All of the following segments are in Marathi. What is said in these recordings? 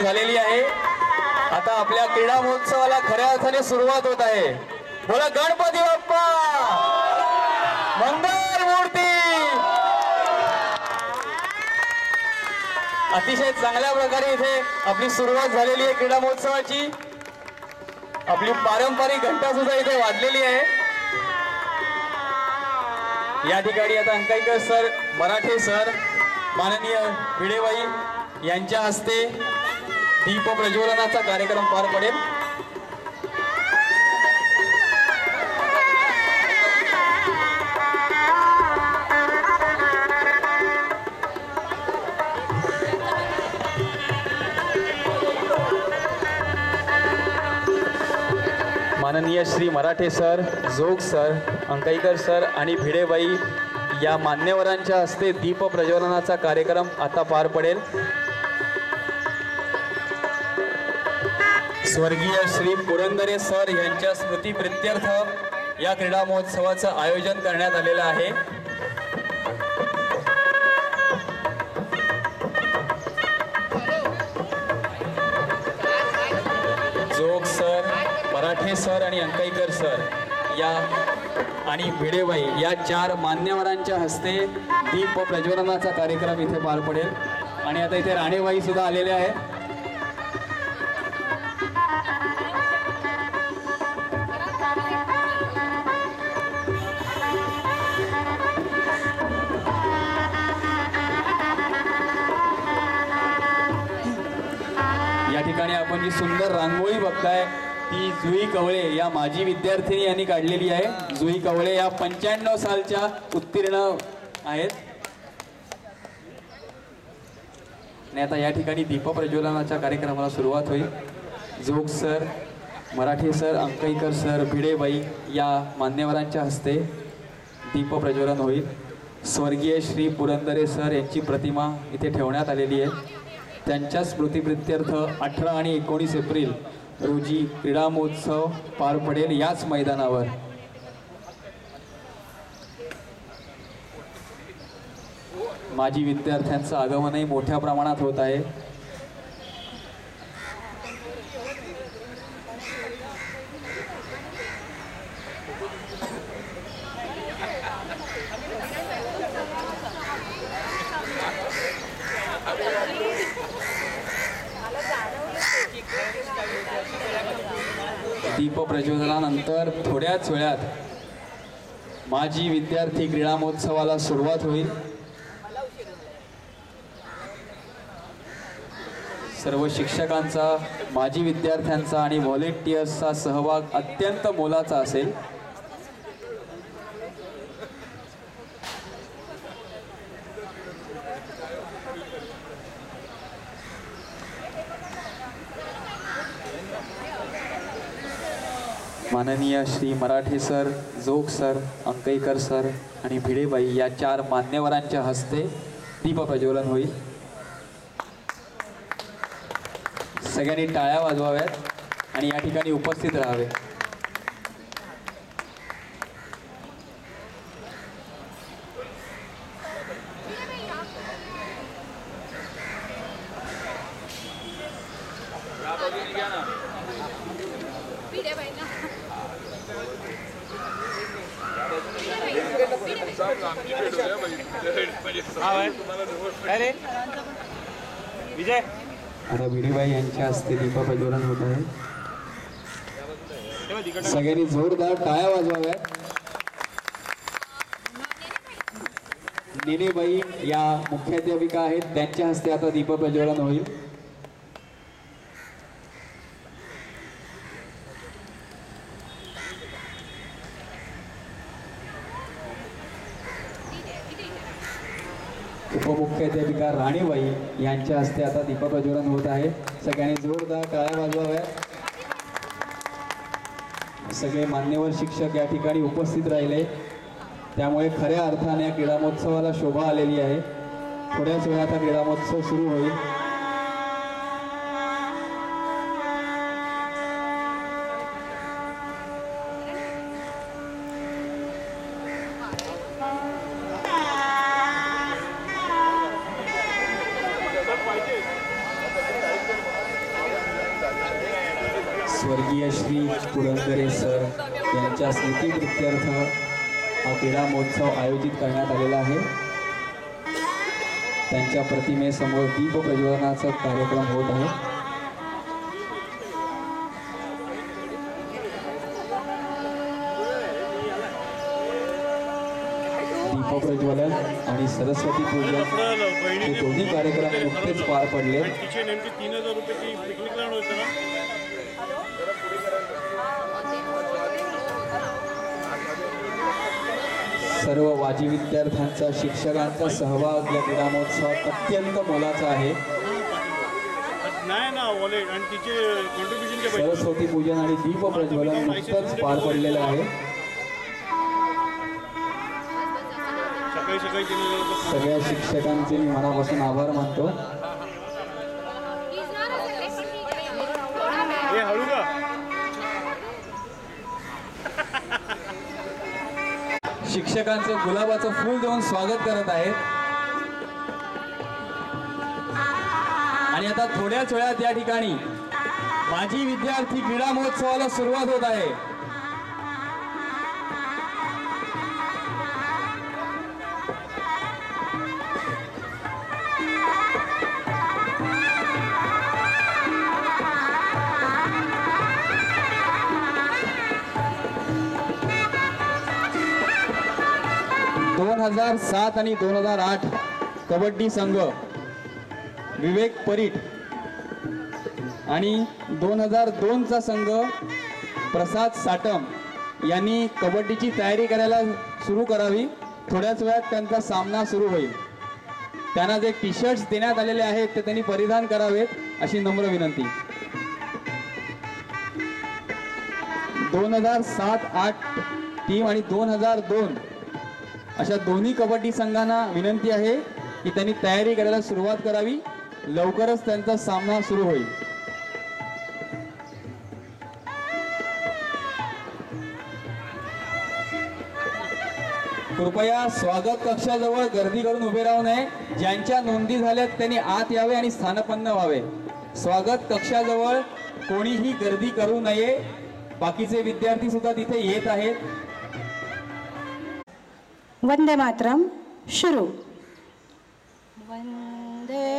झालेली आहे। आता आपल्या क्रीडा महोत्सवाला खऱ्या अर्थाने सुरुवात होत आहे। बोला गणपती बाप्पा मंगल मूर्ती। अतिशय चांगल्या प्रकारे इथे आपली सुरुवात झालेली आहे क्रीडा महोत्सवाची। आपली पारंपरिक घंटा सुद्धा इथे वाजलेली आहे। या ठिकाणी आता अंकाईकर सर, मराठे सर, माननीय भिडेबाई यांच्या हस्ते दीप प्रज्वलनाचा कार्यक्रम पार पडेल। माननीय श्री मराठे सर, जोग सर, अंकाईकर सर आणि भिडेबाई या मान्यवरांच्या हस्ते दीप प्रज्वलनाचा कार्यक्रम आता पार पडेल। स्वर्गीय श्री पुरंदरे सर यांच्या स्मृतिप्रित्यर्थ या क्रीडा महोत्सवाचं आयोजन करण्यात आलेलं आहे। जोग सर, मराठे सर आणि अंकाईकर सर या आणि भिडेबाई या 4 मान्यवरांच्या हस्ते दीप प्रज्वलनाचा कार्यक्रम इथे पार पडेल। आणि आता इथे राणेबाई सुद्धा आलेले आहे। या ठिकाणी आपण जी सुंदर रांगोळी बघताय ती जुई कवळे या माजी विद्यार्थिनी यांनी काढलेली आहे। जुई कवळे या 95 सालच्या उत्तीर्ण आहेत। आणि आता या ठिकाणी दीप प्रज्वलनाच्या कार्यक्रमाला सुरुवात होईल। जोग सर, मराठे सर, अंकाईकर सर, भिडेबाई या मान्यवरांच्या हस्ते दीप प्रज्वलन होईल। स्वर्गीय श्री पुरंदरे सर यांची प्रतिमा इथे ठेवण्यात आलेली आहे। त्यांच्या स्मृतिप्रित्यर्थ 18 आणि 19 एप्रिल रोजी क्रीडा महोत्सव पार पडेल याच मैदानावर। माजी विद्यार्थ्यांचं आगमनही मोठ्या प्रमाणात होत आहे। दीप प्रज्वलनानंतर थोड्याच वेळात माजी विद्यार्थी क्रीडा महोत्सवाला सुरुवात होईल। सर्व शिक्षकांचा, माजी विद्यार्थ्यांचा आणि व्हॉलेंटियर्सचा सहभाग अत्यंत मोलाचा असेल। माननीय श्री मराठे सर, जोग सर, अंकाईकर सर आणि भिडेबाई या 4 मान्यवरांच्या हस्ते दीप प्रज्वलन होईल। सगळ्यांनी टाळ्या वाजवाव्यात आणि या ठिकाणी उपस्थित राहावे। विजय आता भिडेबाई यांच्या हस्ते दीप प्रज्वलन होत आहे। सगळ्यांनी जोरदार टाळ्या वाजवाव्यात। निलेबाई या मुख्याध्यापिका आहेत, त्यांच्या हस्ते आता दीप प्रज्वलन होईल। उपमुख्याध्यापिका राणेबाई यांच्या हस्ते आता दीप प्रज्वलन होत आहे। सगळ्यांनी जोरदार टाळ्या वाजवाव्यात। सगळे मान्यवर शिक्षक या ठिकाणी उपस्थित राहिले, त्यामुळे खऱ्या अर्थाने क्रीडा महोत्सवाला शोभा आलेली आहे। थोड्याच वेळात हा क्रीडा महोत्सव सुरू होईल। स्वर्गीय श्री पुरंदरे सर यांच्या स्मृतिप्रित्यर्थ हा क्रीडा महोत्सव आयोजित करण्यात आलेला आहे. त्यांच्या प्रतिमेसमोर दीप प्रज्वलनाचा कार्यक्रम होत आहे. दीपप्रज्वलन आणि सरस्वती पूजन हे दोन्ही कार्यक्रम नुकतेच पार पडले. सर्व माजी विद्यार्थ्यांचा शिक्षकांचा सहभाग या क्रीडा महोत्सवात अत्यंत मोलाचा आहे. सरस्वती पूजन आणि दीप प्रज्वलन नुकतंच पार पडलेलं आहे. सगळ्या शिक्षकांचे मी मनापासून आभार मानतो. शिक्षकांचं गुलाबाचं फूल देऊन स्वागत करत आहेत. आणि आता थोड्याच वेळात या ठिकाणी माजी विद्यार्थी क्रीडा महोत्सवाला सुरुवात होत आहे. दोन 2007 आणि 2008 कबड्डी संघ विवेक परीट आणि 2002चा संघ प्रसाद साटम यांनी कबड्डीची तयारी करायला सुरू करावी. थोड्याच वेळात त्यांचा सामना सुरू होईल. त्यांना जे टी शर्ट्स देण्यात आलेले आहेत ते त्यांनी परिधान करावेत अशी नम्र विनंती. 2007-8 टीम आणि 2002 अशा दोन्ही कबड्डी संघांना विनंती आहे की त्यांनी तयारी करायला सुरुवात करावी. लवकरच त्यांचा सामना सुरू होईल. कृपया स्वागत कक्षाजवळ गर्दी करून उभे राहू नये. ज्यांच्या नोंदी झाल्यात त्यांनी आत यावे आणि स्थानपन्न व्हावे. स्वागत कक्षाजवळ कोणीही गर्दी करू नये. बाकीचे विद्यार्थी सुद्धा तिथे येत आहेत. वंदे मातरम शुरू. वंदे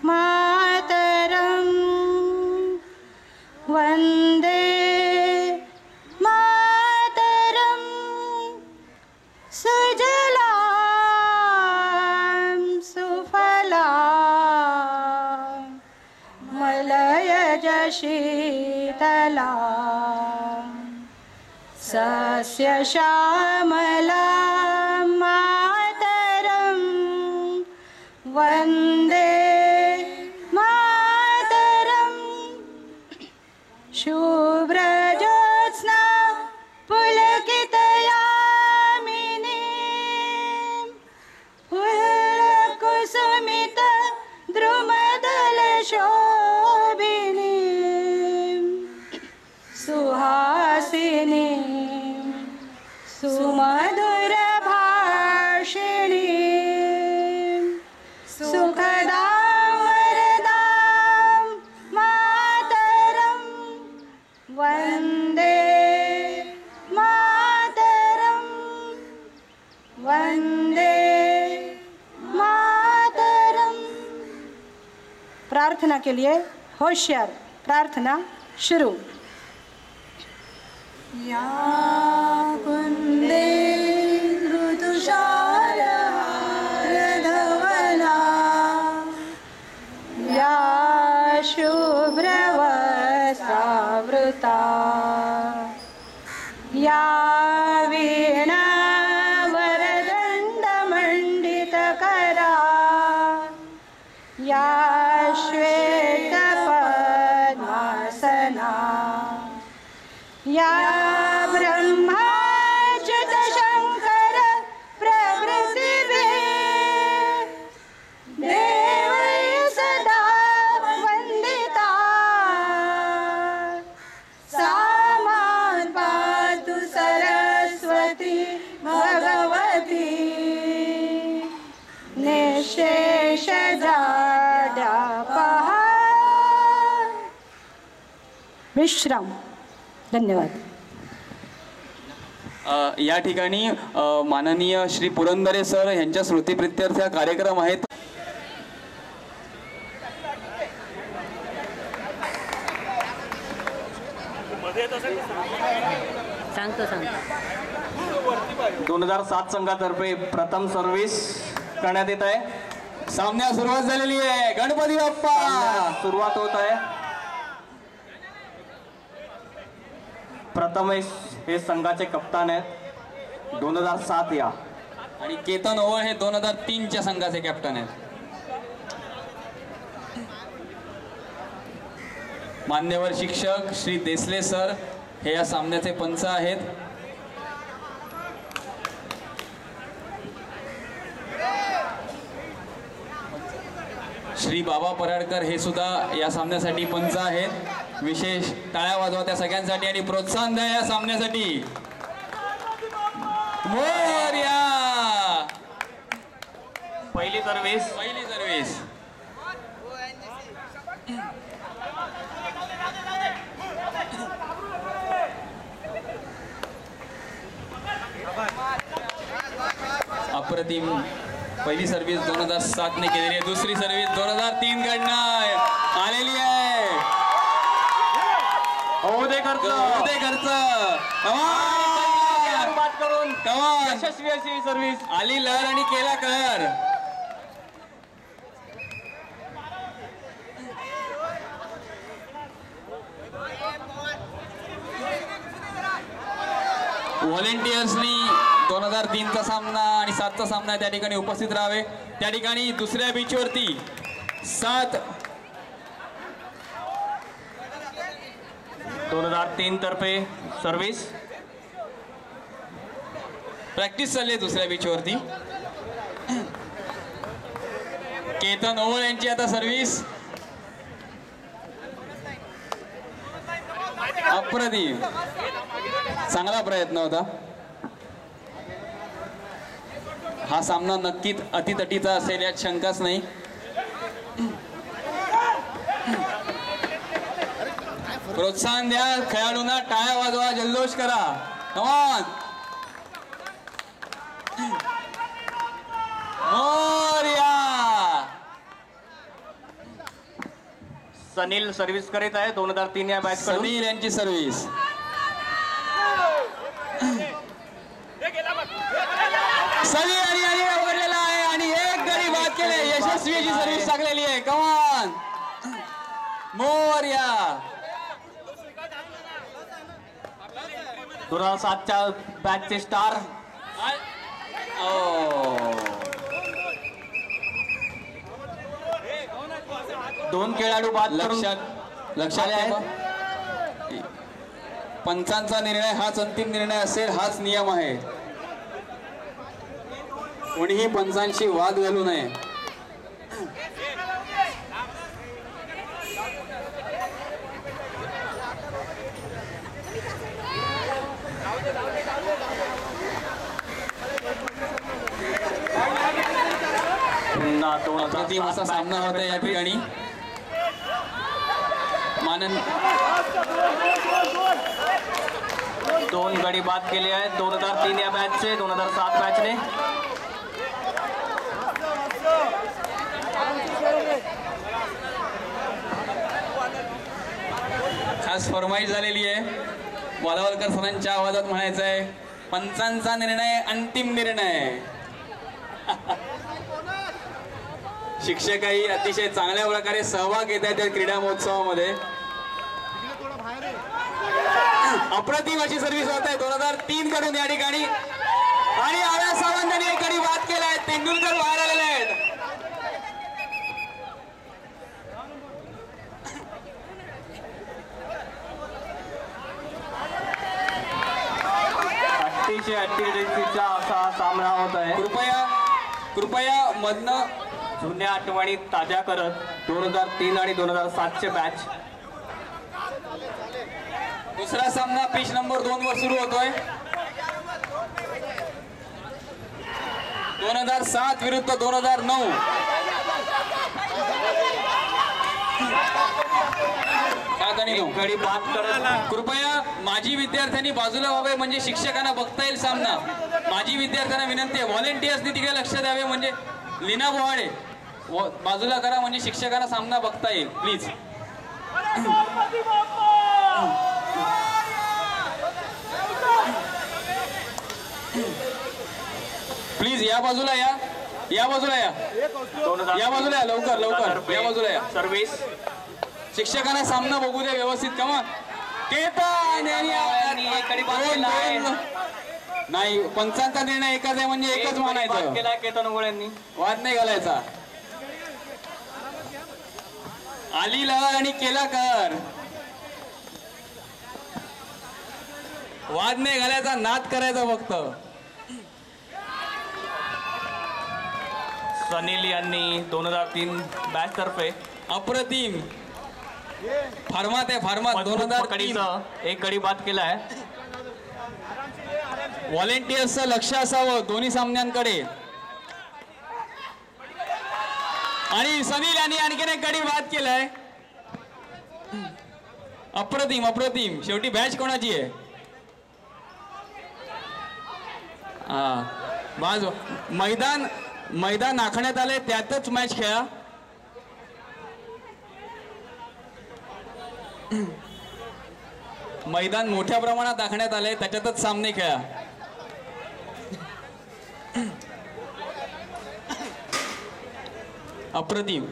मातरम वंदे मातरम सुजलां सुफलां मलयज शीतलां सस्य श्यामलां मातरं वन्दे मातरं. शुभ्रज्योत्स्ना पुलकितयामिनीं पुलकुसुमित द्रुमदलशोभिनीं सुहासिनीं सुमधुर भाषिणी सुखदां वरदां मातरं वन्दे मातरं वन्दे मातरं. प्रार्थना के लिए होशियार. प्रार्थना शुरू. या कुंदे ऋतुषारधवला या शुभ्रवस्त्रावृता या वीणा वरदण्डमण्डितकरा या श्वेतपद्मासना या ब्रह्माच्युत शंकर प्रभृतिभे देवै सदा वंदिता सा मां पातु सरस्वती भगवती निःशेष जाड्य विश्राम. धन्यवाद. या ठिकाणी माननीय श्री पुरंदरे सर यांच्या स्मृतीप्रित्यर्थ हा कार्यक्रम आहेत. सांगतो 2007 संघातर्फे प्रथम सर्व्हिस करण्यात येत आहे. सामन्यास सुरुवात झालेली आहे. गणपती बाप्पा. सुरुवात होत आहे. प्रथमेश हे संघाचे कप्तान आहेत 2007 या, आणि केतन ओवळ हे 2003 च्या संघाचे कॅप्टन आहेत. मान्यवर शिक्षक श्री देसले सर हे या सामन्याचे पंच आहेत. श्री बाबा पराडकर हे सुद्धा या सामन्यासाठी पंच आहेत. विशेष टाळ्या वाजवा त्या सगळ्यांसाठी आणि प्रोत्साहन द्या या सामन्यासाठी. मोरया. पहिली सर्व्हिस. अप्रतिम पहिली सर्व्हिस 2007 ने केलेली आहे. दुसरी सर्व्हिस 2003 कडनं आलेली आहे. होऊ दे खर्च. बाद करून यशस्वी अशी सर्व्हिस. आली लहर आणि केला कहर. व्हॉलेंटियर्सनी 2003 चा सामना आणि 7 चा सामना त्या ठिकाणी उपस्थित राहावे. त्या ठिकाणी दुसऱ्या बीचवरती 7 2003 तर्फे सर्व्हिस. प्रॅक्टिस चालली आहे दुसऱ्या बीचवरती. केतन ओवळ यांची आता सर्व्हिस. अप्रतिम चांगला प्रयत्न होता. हा सामना नक्कीच अतितटीचा असेल यात शंकाच नाही. प्रोत्साहन द्या खेळाडूंना. टाळ्या वाजवा. जल्लोष करा. कमान. मोरया. सनील सर्व्हिस करीत आहे 2003 या बॅच. सनील यांची सर्व्हिस. सनी आणि उघडलेला आहे आणि एक गडी बाद केले. यशस्वी अशी सर्व्हिस टाकलेली आहे. कमान. मोरया. 2007च्या बॅचचे स्टार. दोन खेळाडू बाद करून लक्षात ठेवा. पंचांचा निर्णय हाच अंतिम निर्णय असेल. हाच नियम आहे. कोणीही पंचांशी वाद घालू नये. अप्रतिम असा सामना होता या ठिकाणी. दोन गडी बाद केले आहेत 2003 या बॅचचे 2007 बॅचने. खास फरमाईश झालेली आहे. वालावलकर सरांच्या आवाजात म्हणायचं आहे, पंचांचा निर्णय अंतिम निर्णय. शिक्षकही अतिशय चांगल्या प्रकारे सहभाग घेत आहेत या क्रीडा महोत्सवामध्ये. अप्रतिम अशी सर्व्हिस होत आहे 2003 कडून या ठिकाणी. आणि आव्या सावंतांनी एक गडी बाद केलाय. तेंडुलकर बाहेर आलेले आहेत. अतिशय अतिशयचा असा सामना होत आहे. कृपया मधनं जुन्या आठवणी ताज्या करत 2003 आणि 2007चे बॅच. दुसरा सामना पिच नंबर 2 वर सुरू होतोय. 2007 विरुद्ध 2009. 7 आणि 9 एक गडी बाद करत कृपया माजी विद्यार्थ्यांनी बाजूला व्हावे म्हणजे शिक्षकांना बघता येईल सामना. माजी विद्यार्थ्यांना विनंती आहे व्हॉलेंटियर्सनी तिकडे लक्ष द्यावे म्हणजे लीना बोहाडे बाजूला करा म्हणजे शिक्षकांना सामना बघता येईल प्लीज. प्लीज या बाजूला या, या बाजूला या, या बाजूला या, लवकर लवकर या बाजूला या. सर्व्हिस शिक्षकांना सामना बघू द्या व्यवस्थित. कमा केतन यांनी एक गडी बाद केला आहे. नाही पंचांचा निर्णय एकच आहे म्हणजे एकच मानायचं, केला केतन उगळ्यांनी. वाद नाही घालायचा. आली लहर आणि केला कर, वाद नाही घालायचा, नाद करायचा फक्त. सनील यांनी 2003 बॅच तर्फे अप्रतिम फार्मात आहे, फार्मात 2003. कडीचा एक गडी बाद केला आहे. व्हॉलेंटियर्सचं लक्ष असावं दोन्ही सामन्यांकडे. आणि सनील यांनी आणखीन एक गडी बाद केलाय. अप्रतिम अप्रतिम. शेवटी बॅच कोणाची आहे? हा बाजू मैदान आखण्यात आले त्यातच मॅच खेळा. मैदान मोठ्या प्रमाणात आखण्यात आले त्याच्यातच सामने खेळा. अप्रतिम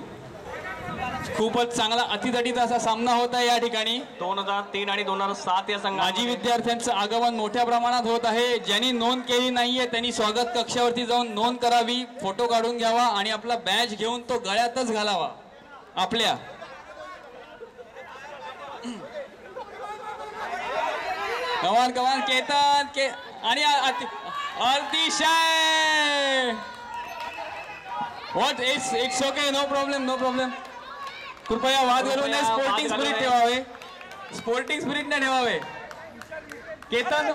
खूपच चांगला अतितटीचा असा सामना होत आहे या ठिकाणी. 2003 आणि 2007 या संघात माजी विद्यार्थ्यांचं आगमन मोठ्या प्रमाणात होत आहे. ज्यांनी नोंद केली नाहीये त्यांनी स्वागत कक्षावरती जाऊन नोंद करावी, फोटो काढून घ्यावा आणि आपला बॅच घेऊन तो गळ्यातच घालावा आपल्या. कमान कमान केतन के आणि अतिशय what it's okay, no problem no problem. कृपया वाद घालू नये, स्पोर्टिंग स्पिरिट ठेवावे, स्पोर्टिंग स्पिरिट ने ठेवावे. केतन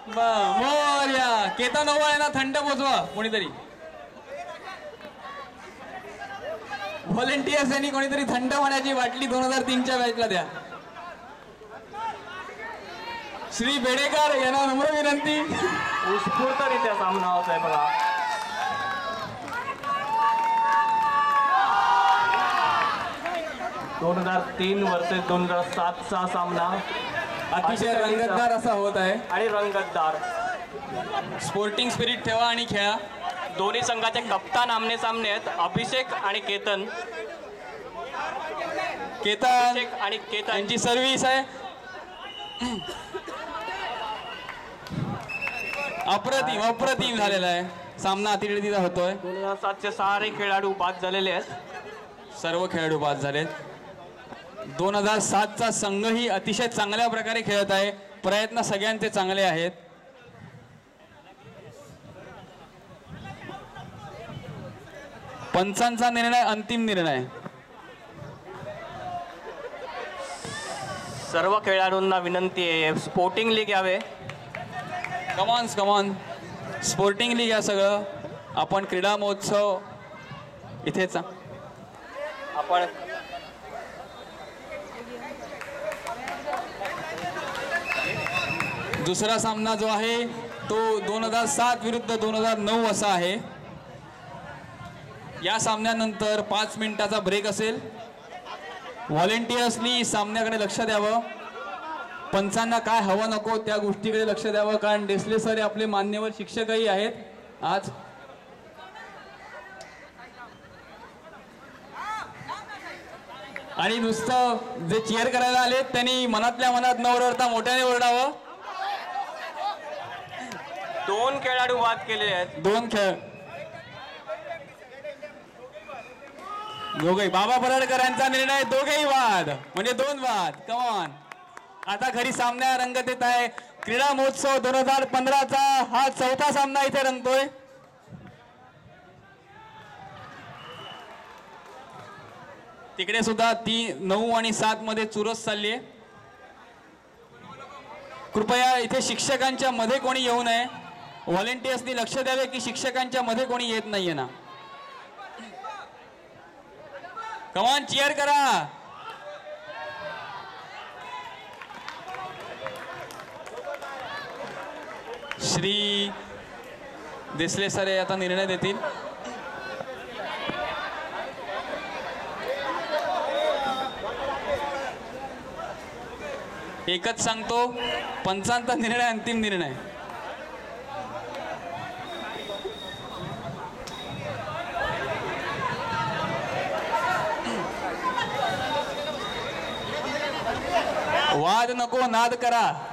मोर्या, केतन ओवाळ्यांना थंड पोचवा कोणीतरी. व्हॉलेंटियर्स यांनी कोणीतरी थंड पाण्याची बाटली 2003च्या बॅचला द्या. श्री बेडेकर यांना नम्र विनंती. उत्स्फूर्तरित्या सामना होत आहे बघा. ...2003 वर्सेस 2007चा सामना अतिशय रंगतदार असा होत आहे आणि रंगतदार. स्पोर्टिंग स्पिरिट ठेवा आणि खेळा. दोन्ही संघाचे कप्तान आमने सामने आहेत, अभिषेक आणि केतन. केतन अभिषेक आणि केतन यांची सर्व्हिस आहे. अप्रतिम अप्रतिम झालेला आहे सामना, अतिरेतीचा होतोय. 2007चे सारे खेळाडू बाद झालेले आहेत. सर्व खेळाडू बाद झालेत. 2007चा संघही अतिशय चांगल्या प्रकारे खेळत आहे. प्रयत्न सगळ्यांचे चांगले आहेत. पंचांचा निर्णय अंतिम निर्णय. सर्व खेळाडूंना विनंती आहे स्पोर्टिंगली घ्यावे. कमॉन कमॉन स्पोर्टिंगली घ्या सगळं. आपण क्रीडा महोत्सव इथेच आपण दुसरा सामना जो आहे तो 2007 विरुद्ध 2009 असा आहे. या सामन्यानंतर 5 मिनिटाचा ब्रेक असेल. व्हॉलेंटियर्सनी सामन्याकडे लक्ष द्यावं. पंचांना काय हवं नको त्या गोष्टीकडे लक्ष द्यावं, कारण डेसले सर हे आपले मान्यवर शिक्षकही आहेत आज. आणि नुसतं जे चीअर करायला आले त्यांनी मनातल्या मनात न ओरडता मोठ्याने ओरडावं. 2 खेळाडू बाद केलेले आहेत. 2 खेळ दोघेही बाबा पराडकर यांचा निर्णय, दोघेही वाद म्हणजे 2 वाद. कमॉन आता खरी सामन्या रंगत येत आहे. क्रीडा महोत्सव 2015चा हा 4था सामना इथे रंगतोय. तिकडे सुद्धा 9 आणि 7 मध्ये चुरस चालली आहे. कृपया इथे शिक्षकांच्या मध्ये कोणी येऊ नये. व्हॉलेंटियर्सनी लक्ष द्यावे की शिक्षकांच्या मध्ये कोणी येत नाहीये ना. कमॉन चीअर करा. श्री देसले सर हे आता निर्णय देतील. एकच सांगतो, पंचांचा निर्णय अंतिम निर्णय. वाद नको, नाद करा.